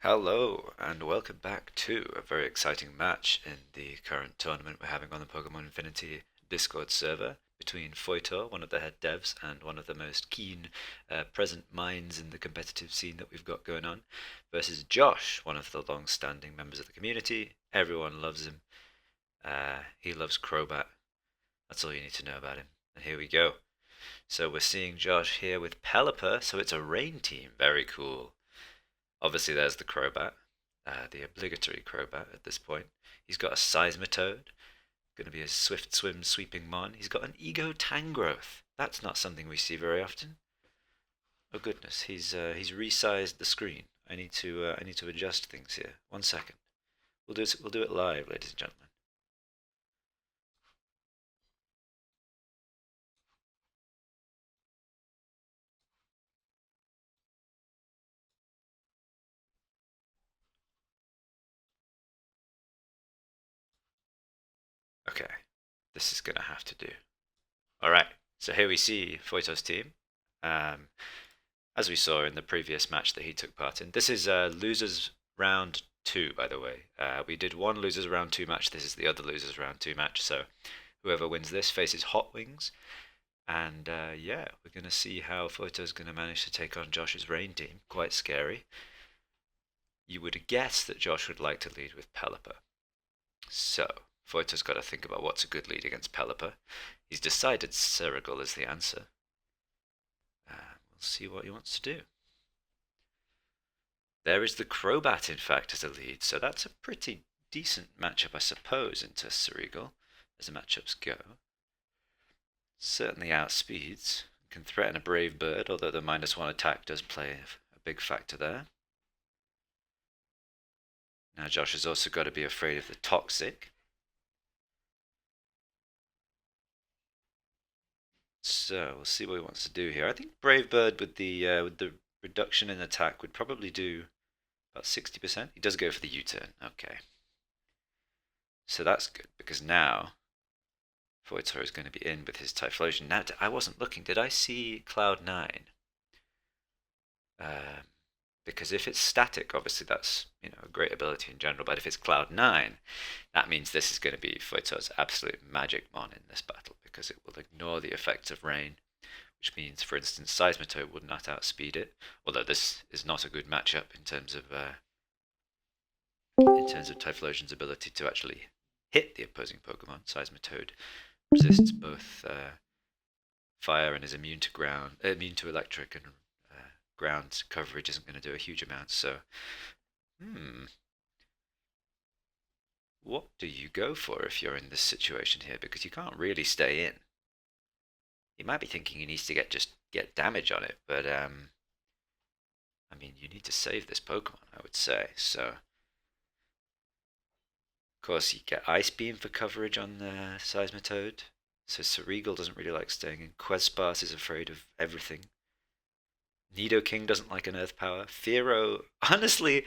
Hello, and welcome back to a very exciting match in the current tournament we're having on the Pokemon Infinity Discord server between Feutor, one of the head devs, and one of the most keen present minds in the competitive scene that we've got going on, versus Josh, one of the long-standing members of the community. Everyone loves him. He loves Crobat. That's all you need to know about him. And here we go. So we're seeing Josh here with Pelipper, so it's a rain team. Very cool. Obviously, there's the Crobat, the obligatory Crobat at this point. He's got a Seismitoad, going to be a Swift Swim Sweeping Mon. He's got an Ego Tangrowth. That's not something we see very often. Oh goodness, he's resized the screen. I need to adjust things here. 1 second. We'll do it live, ladies and gentlemen. Okay, this is going to have to do. All right, so here we see Feutor's team. Um, as we saw in the previous match that he took part in. This is losers round two, by the way. We did one losers round two match. This is the other losers round two match. So whoever wins this faces Hot Wings. And yeah, we're going to see how Feutor's going to manage to take on Josh's Rain team. Quite scary. You would guess that Josh would like to lead with Pelipper. So Feutor's got to think about what's a good lead against Pelipper. He's decided Cerigal is the answer. We'll see what he wants to do. There is the Crobat, in fact, as a lead, so that's a pretty decent matchup, I suppose, into Cerigal, as the matchups go. Certainly outspeeds, can threaten a Brave Bird, although the -1 attack does play a big factor there. Now Josh has also got to be afraid of the Toxic. So we'll see what he wants to do here. I think Brave Bird with the reduction in attack would probably do about 60%. He does go for the U-turn. Okay. So that's good, because now Feutor is going to be in with his Typhlosion. Now, I wasn't looking. Did I see Cloud9? Because if it's static, obviously that's a great ability in general. But if it's Cloud9, that means this is going to be Feutor's absolute magic mon in this battle, because it will ignore the effects of rain, which means, for instance, Seismitoad would not outspeed it. Although this is not a good matchup in terms of Typhlosion's ability to actually hit the opposing Pokemon. Seismitoad resists both fire and is immune to electric, and ground coverage isn't going to do a huge amount. So, what do you go for if you're in this situation here? Because you can't really stay in. You might be thinking he needs to get damage on it, but I mean, you need to save this Pokemon, I would say. So, of course, you get Ice Beam for coverage on the Seismitoad. So Cerigal doesn't really like staying in. Quezsparce is afraid of everything. Nidoking doesn't like an Earth Power. Fearow, honestly,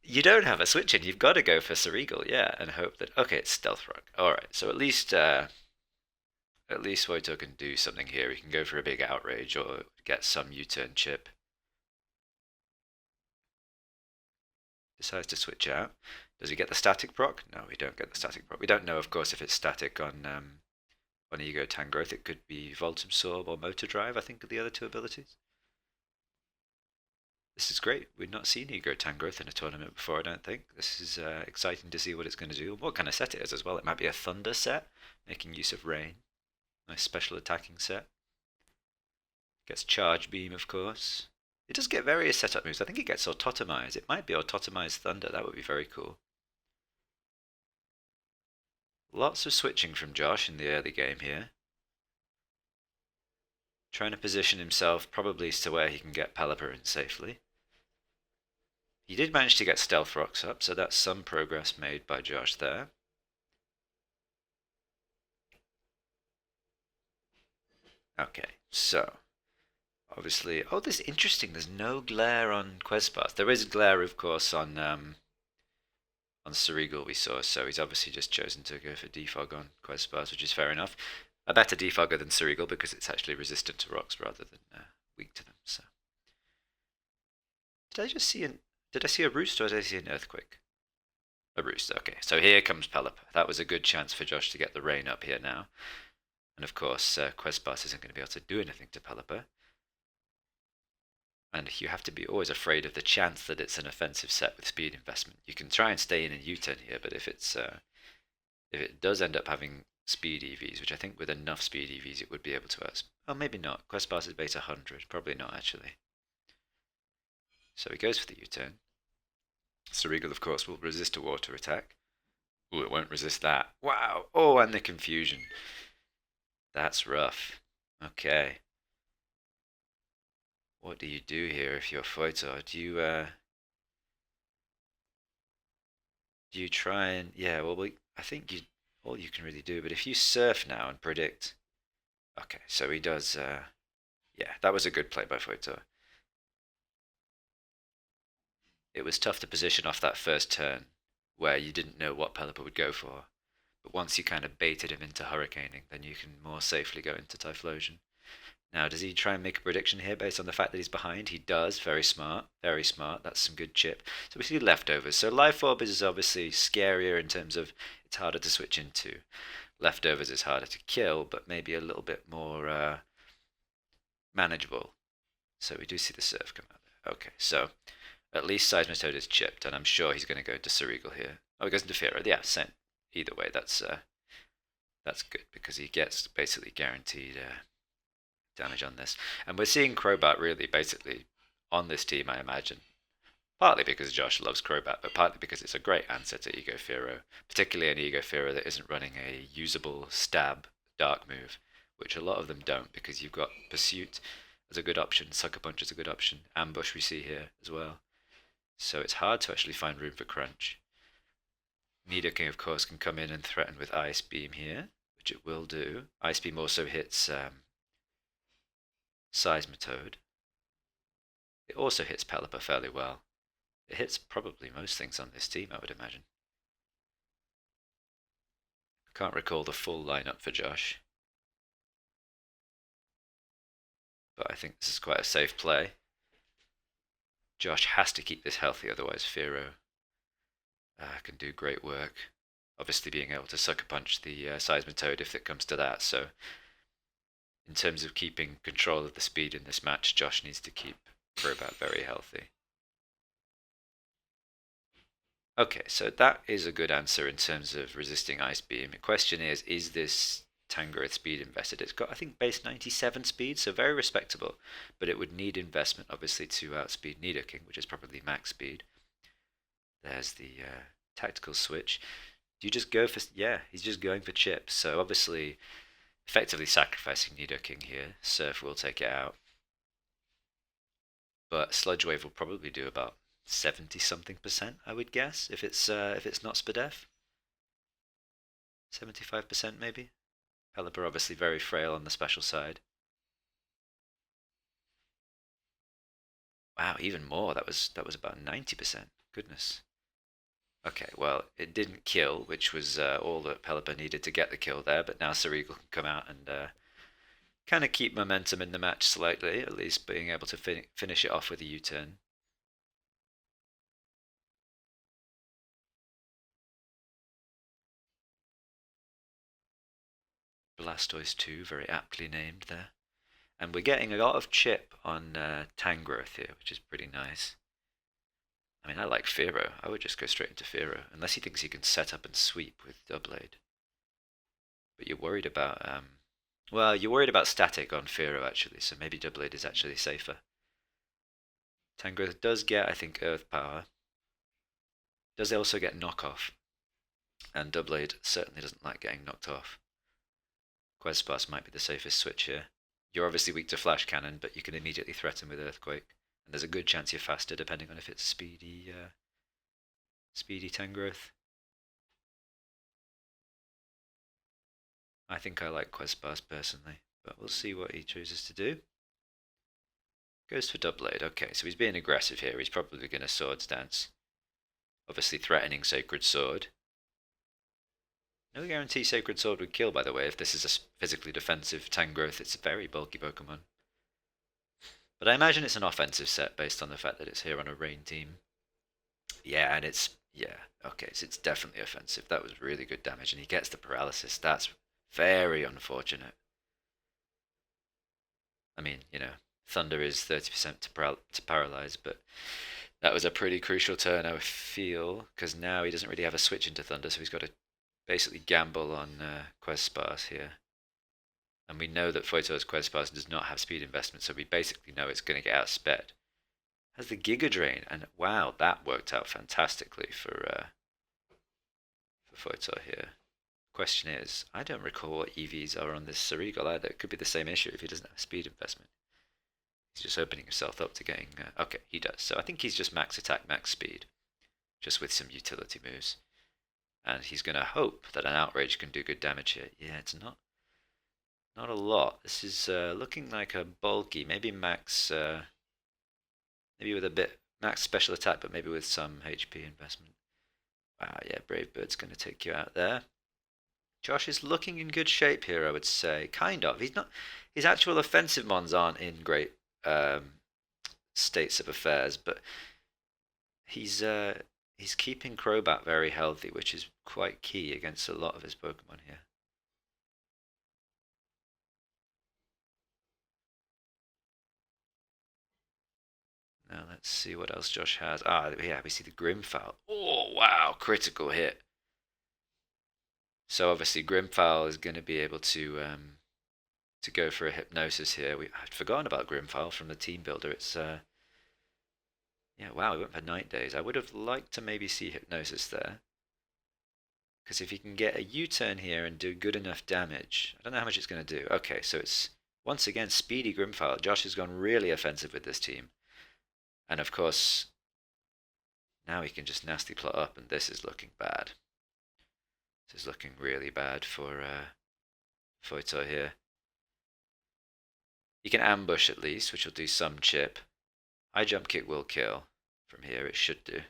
you don't have a switch in. You've got to go for Cerigal, yeah, and hope that, okay, it's Stealth Rock. Alright, so at least Feutor can do something here. He can go for a big Outrage or get some U-turn chip. Decides to switch out. Does he get the static proc? No, we don't get the static proc. We don't know, of course, if it's static on Ego Tangrowth. It could be Volt Absorb or Motor Drive, I think, are the other two abilities. This is great. We've not seen Ego Tangrowth in a tournament before, I don't think. This is exciting to see what it's going to do. What kind of set it is as well. It might be a Thunder set, making use of rain. Nice special attacking set. Gets Charge Beam, of course. It does get various setup moves. I think it gets Autotomize. It might be Autotomize Thunder. That would be very cool. Lots of switching from Josh in the early game here. Trying to position himself probably to where he can get Pelipper in safely. He did manage to get Stealth Rocks up, so that's some progress made by Josh there. Okay, so obviously, oh, this is interesting. There's no glare on Quezsparce. There is glare, of course, on Cerigal we saw, so he's obviously just chosen to go for Defog on Quezsparce, which is fair enough. A better Defogger than Cerigal because it's actually resistant to rocks rather than weak to them. So, did I just see Did I see a roost or did I see an earthquake? A roost, okay. So here comes Pelipper. That was a good chance for Josh to get the rain up here now. And of course, Questbas isn't going to be able to do anything to Pelipper. And you have to be always afraid of the chance that it's an offensive set with speed investment. You can try and stay in a U-turn here, but if it does end up having speed EVs, which I think with enough speed EVs it would be able to. Oh, maybe not. Questbas is base 100. Probably not, actually. So he goes for the U-turn. Ceregal, of course, will resist a water attack. Ooh, it won't resist that. Wow! Oh, and the confusion. That's rough. Okay. What do you do here if you're Feutor? Do you try and... Yeah, well, I think all you can really do, but if you surf now and predict... Okay, so he does... Yeah, that was a good play by Feutor. It was tough to position off that first turn, where you didn't know what Pelipper would go for. But once you kind of baited him into hurricaning, then you can more safely go into Typhlosion. Now, does he try and make a prediction here based on the fact that he's behind? He does. Very smart. Very smart. That's some good chip. So we see leftovers. So Life Orb is obviously scarier in terms of it's harder to switch into. Leftovers is harder to kill, but maybe a little bit more manageable. So we do see the surf come out there. Okay, so at least Seismitoad is chipped, and I'm sure he's going to go into Ceregal here. Oh, he goes into Feutor. Yeah, same. Either way, that's good because he gets basically guaranteed damage on this. And we're seeing Crobat really basically on this team, I imagine. Partly because Josh loves Crobat, but partly because it's a great answer to Ego Fero, particularly an Ego Fero that isn't running a usable stab dark move, which a lot of them don't because you've got Pursuit as a good option, Sucker Punch is a good option, Ambush we see here as well. So it's hard to actually find room for crunch. Nidoking, of course, can come in and threaten with Ice Beam here, which it will do. Ice Beam also hits Seismitoad. It also hits Pelipper fairly well. It hits probably most things on this team, I would imagine. I can't recall the full lineup for Josh, but I think this is quite a safe play. Josh has to keep this healthy, otherwise Fero can do great work. Obviously being able to Sucker Punch the Seismitoad if it comes to that, so in terms of keeping control of the speed in this match, Josh needs to keep Crobat very healthy. Okay, so that is a good answer in terms of resisting Ice Beam. The question is this Tangrowth speed invested? It's got, I think, base 97 speed, so very respectable, but it would need investment, obviously, to outspeed Nidoking, which is probably max speed. There's the tactical switch. Do you just go for... Yeah, he's just going for chips, so obviously effectively sacrificing Nidoking here. Surf will take it out. But Sludge Wave will probably do about 70-something%, I would guess, if it's not Spadef. 75% maybe. Pelipper obviously very frail on the special side. Wow, even more. That was about 90%. Goodness. Okay, well, it didn't kill, which was all that Pelipper needed to get the kill there, but now Ceregal can come out and kind of keep momentum in the match slightly, at least being able to finish it off with a U-turn. Blastoise 2, very aptly named there. And we're getting a lot of chip on Tangrowth here, which is pretty nice. I mean, I like Fero. I would just go straight into Fero, unless he thinks he can set up and sweep with Doublade. But you're worried about, well, you're worried about static on Fero actually, so maybe Doublade is actually safer. Tangrowth does get, I think, Earth Power. Does also get Knockoff, and Doublade certainly doesn't like getting knocked off. Questbas might be the safest switch here. You're obviously weak to Flash Cannon, but you can immediately threaten with Earthquake. And there's a good chance you're faster, depending on if it's speedy Tangrowth. I think I like Questbas personally, but we'll see what he chooses to do. Goes for Doublade. Okay, so he's being aggressive here. He's probably going to Swords Dance. Obviously threatening Sacred Sword. No guarantee Sacred Sword would kill, by the way, if this is a physically defensive Tangrowth. It's a very bulky Pokemon. But I imagine it's an offensive set based on the fact that it's here on a rain team. Yeah, and yeah, okay, so it's definitely offensive. That was really good damage, and he gets the paralysis. That's very unfortunate. I mean, Thunder is 30% to paralyze, but that was a pretty crucial turn, I feel, because now he doesn't really have a switch into Thunder, so he's got to basically gamble on Quest here. And we know that Feutor's Quest does not have speed investment, so we basically know it's going to get outsped. Has the Giga Drain, and wow, that worked out fantastically for Feutor here. Question is, I don't recall what EVs are on this Ceregal either. It could be the same issue if he doesn't have speed investment. He's just opening himself up to getting... okay, he does. So I think he's just max attack, max speed. Just with some utility moves. And he's going to hope that an Outrage can do good damage here. Yeah, it's not a lot. This is looking like a bulky, maybe max... maybe with a bit... max special attack, but maybe with some HP investment. Wow, yeah, Brave Bird's going to take you out there. Joshh is looking in good shape here, I would say. Kind of. He's not. His actual offensive mons aren't in great states of affairs, but he's keeping Crobat very healthy, which is quite key against a lot of his Pokemon here. Now let's see what else Joshh has. Ah, yeah, we see the Grimfowl. Oh, wow, critical hit. So obviously Grimfowl is going to be able to go for a hypnosis here. I'd forgotten about Grimfowl from the team builder. It's yeah, wow, we went for Night Days. I would have liked to maybe see hypnosis there. Because if he can get a U-turn here and do good enough damage, I don't know how much it's going to do. Okay, so it's once again speedy Grimfowl. Joshh has gone really offensive with this team. And of course, now he can just nasty plot up, and this is looking bad. This is looking really bad for Feutor here. He can ambush at least, which will do some chip. High jump kick will kill. From here it should do.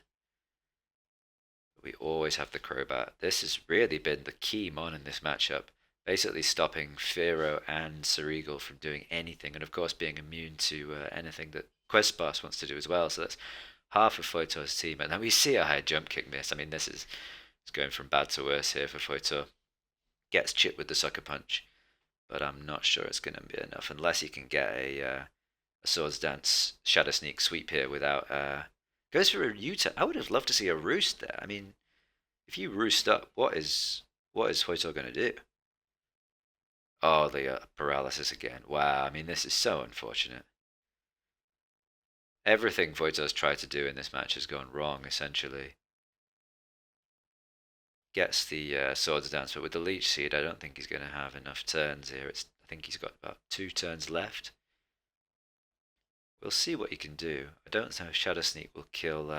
But we always have the Crobat. This has really been the key mon in this matchup. Basically stopping Fearow and Ceregal from doing anything. And of course being immune to anything that Questpass wants to do as well. So that's half of Feutor's team. And then we see a high jump kick miss. I mean, this is going from bad to worse here for Feutor. Gets chipped with the Sucker Punch. But I'm not sure it's going to be enough. Unless he can get a Swords Dance Shadow Sneak sweep here without... goes for a U-turn. I would have loved to see a Roost there. I mean, if you Roost up, what is Feutor going to do? Oh, the paralysis again. Wow, I mean, this is so unfortunate. Everything Feutor's tried to do in this match has gone wrong, essentially. Gets the Swords Dance, but with the Leech Seed, I don't think he's going to have enough turns here. I think he's got about 2 turns left. We'll see what he can do. I don't know if Shadow Sneak will kill...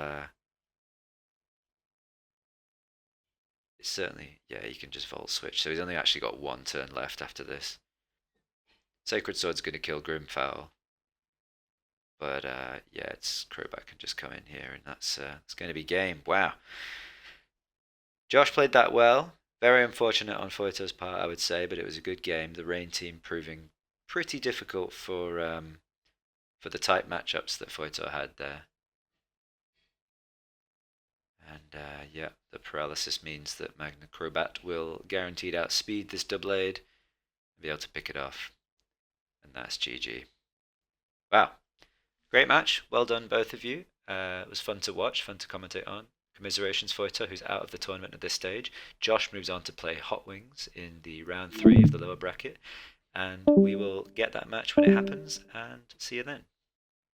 It's certainly... yeah, he can just Volt Switch. So he's only actually got 1 turn left after this. Sacred Sword's going to kill Grimfowl. But yeah, Crobat can just come in here, and that's going to be game. Wow. Joshh played that well. Very unfortunate on Feutor's part, I would say, but it was a good game. The Rain team proving pretty difficult for the type matchups that Feutor had there. And yeah, the paralysis means that Magna Crobat will guaranteed outspeed this Doublade and be able to pick it off. And that's GG. Wow. Great match. Well done, both of you. It was fun to watch, fun to commentate on. Commiserations Feutor, who's out of the tournament at this stage. Joshh moves on to play Hot Wings in the round 3 of the lower bracket. And we will get that match when it happens, and see you then.